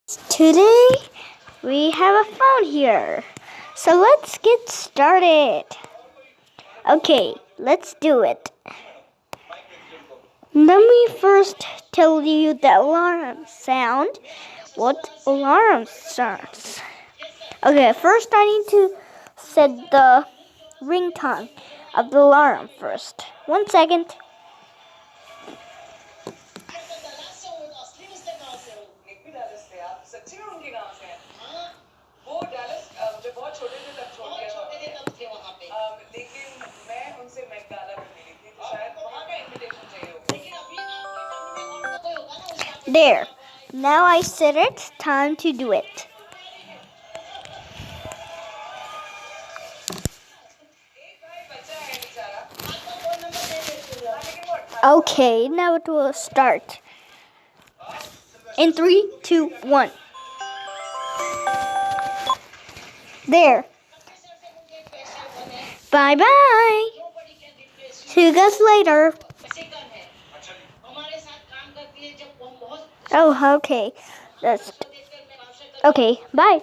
Today we have a phone here. So let's get started. Okay, let's do it. Let me first tell you the alarm sound. What alarm sounds? Okay, first I need to set the ringtone of the alarm first. 1 second. There. Now I set it. Time to do it. Okay, now it will start. In 3, 2, 1. There. Bye-bye. See you guys later. Oh, okay. Okay, bye.